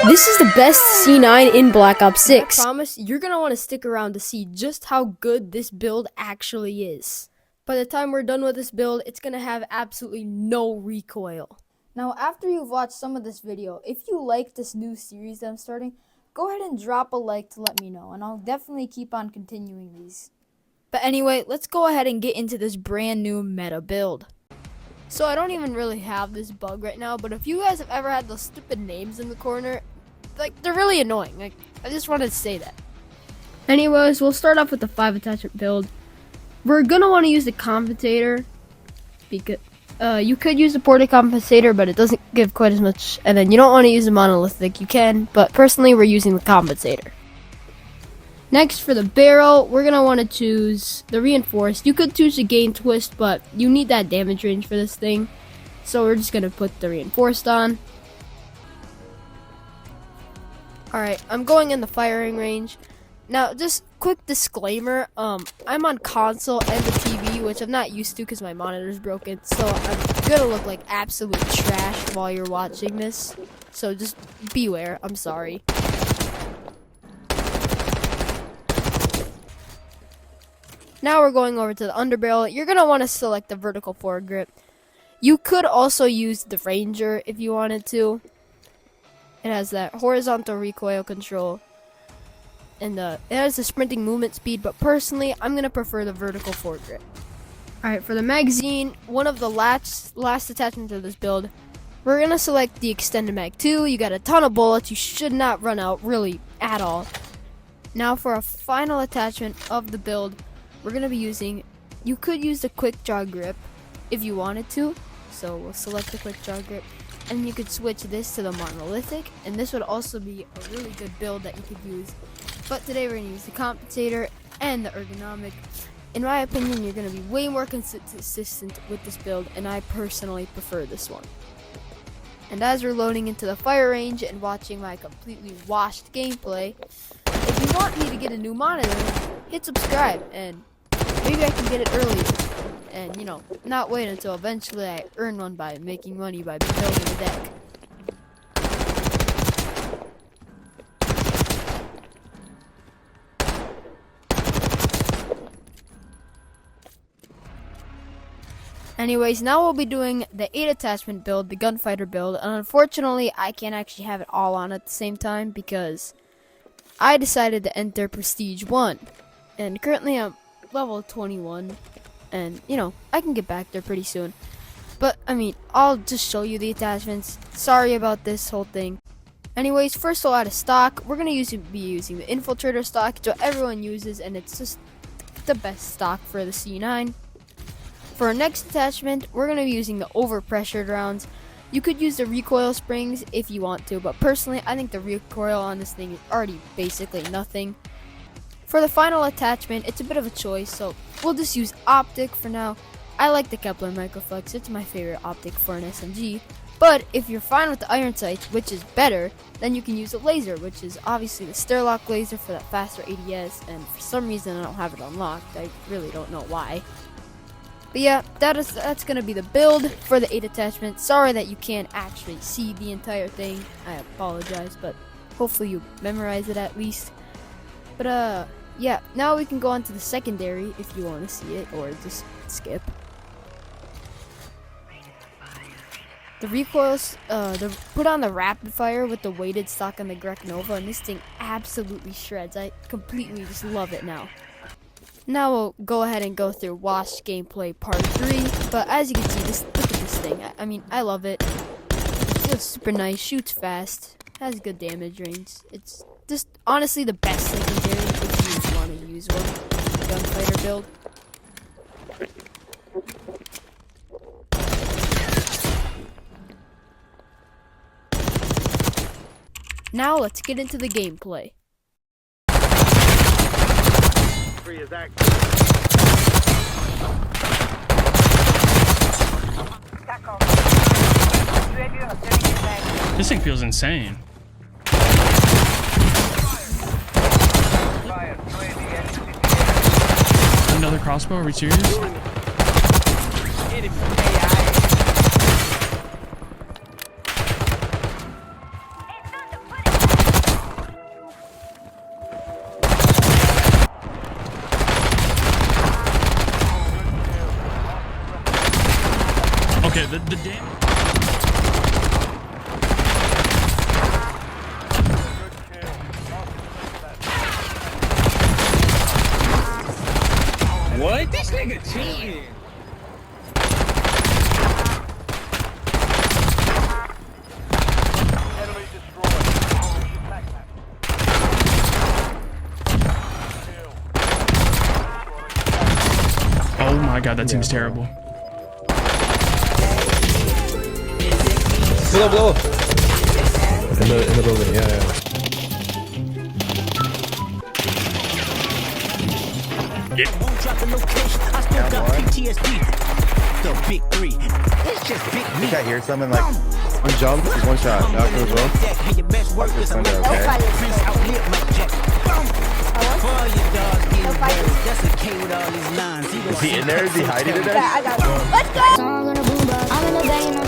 This is the best C9 in Black Ops 6. I promise you're going to want to stick around to see just how good this build actually is. By the time we're done with this build, it's going to have absolutely no recoil. Now, after you've watched some of this video, if you like this new series that I'm starting, go ahead and drop a like to let me know, and I'll definitely keep on continuing these. But anyway, let's go ahead and get into this brand new meta build. So I don't even really have this bug right now, but if you guys have ever had those stupid names in the corner, like, they're really annoying. Like, I just wanted to say that. Anyways, we'll start off with the 5 attachment build. We're gonna want to use the compensator because you could use the porta compensator, but it doesn't give quite as much. And then you don't want to use the monolithic. You can, but personally, we're using the compensator. Next, for the barrel, we're gonna want to choose the reinforced. You could choose the gain twist, but you need that damage range for this thing, so we're just gonna put the reinforced on. Alright, I'm going in the firing range. Now, just quick disclaimer, I'm on console and the TV, which I'm not used to because my monitor's broken, so I'm gonna look like absolute trash while you're watching this. So just beware, I'm sorry. Now we're going over to the underbarrel. You're gonna want to select the vertical foregrip. You could also use the Ranger if you wanted to. It has that horizontal recoil control, and it has the sprinting movement speed, but personally, I'm going to prefer the vertical foregrip. Alright, for the magazine, one of the last attachments of this build, we're going to select the extended mag 2. You got a ton of bullets, you should not run out really at all. Now for a final attachment of the build, we're going to be using, you could use the quick draw grip if you wanted to, so we'll select the quick draw grip. And you could switch this to the monolithic, and this would also be a really good build that you could use. But today we're going to use the compensator and the ergonomic. In my opinion, you're going to be way more consistent with this build, and I personally prefer this one. And as we're loading into the fire range and watching my completely washed gameplay, if you want me to get a new monitor, hit subscribe, and maybe I can get it early. And, you know, not wait until eventually I earn one by making money by building a deck. Anyways, now we'll be doing the 8 attachment build, the gunfighter build, and unfortunately I can't actually have it all on at the same time because I decided to enter Prestige 1. And currently I'm level 21. And, you know, I can get back there pretty soon. But, I mean, I'll just show you the attachments. Sorry about this whole thing. Anyways, first we'll add a stock. We're going to be using the Infiltrator stock. It's what everyone uses, and it's just the best stock for the C9. For our next attachment, we're going to be using the overpressured rounds. You could use the recoil springs if you want to, but personally, I think the recoil on this thing is already basically nothing. For the final attachment, it's a bit of a choice, so we'll just use optic for now. I like the Kepler Microflex, it's my favorite optic for an SMG. But if you're fine with the iron sights, which is better, then you can use a laser, which is obviously the Stirlock laser for that faster ADS, and for some reason I don't have it unlocked. I really don't know why. But yeah, that's going to be the build for the 8 attachments. Sorry that you can't actually see the entire thing. I apologize, but hopefully you memorize it at least. But yeah, now we can go on to the secondary if you want to see it, or just skip. The recoils, put on the rapid fire with the weighted stock on the Grek Nova, and this thing absolutely shreds. I completely just love it now. Now we'll go ahead and go through washed gameplay part 3, but as you can see, look at this thing. I mean, I love it. It feels super nice, shoots fast, has good damage range. It's just honestly the best secondary if you want to use one. Gunfighter build. Now let's get into the gameplay. This thing feels insane. Another crossbow? Are we serious? Okay, the damage. What? This nigga cheating. Enemy destroyed. Attack map. Oh my god, that seems terrible. Below. In the building, yeah. Won't drop the location. I still got PTSD. The big three. It's just big me. I hear something like One jump, one shot. Knock as well. Hey, your best work is a window, little okay? Prince outlive my jet. Boom. For your dogs getting birds. That's a K with all these lines. is he in there? Is he hiding in there? Yeah, I got it. Let's go! I'm in the bang.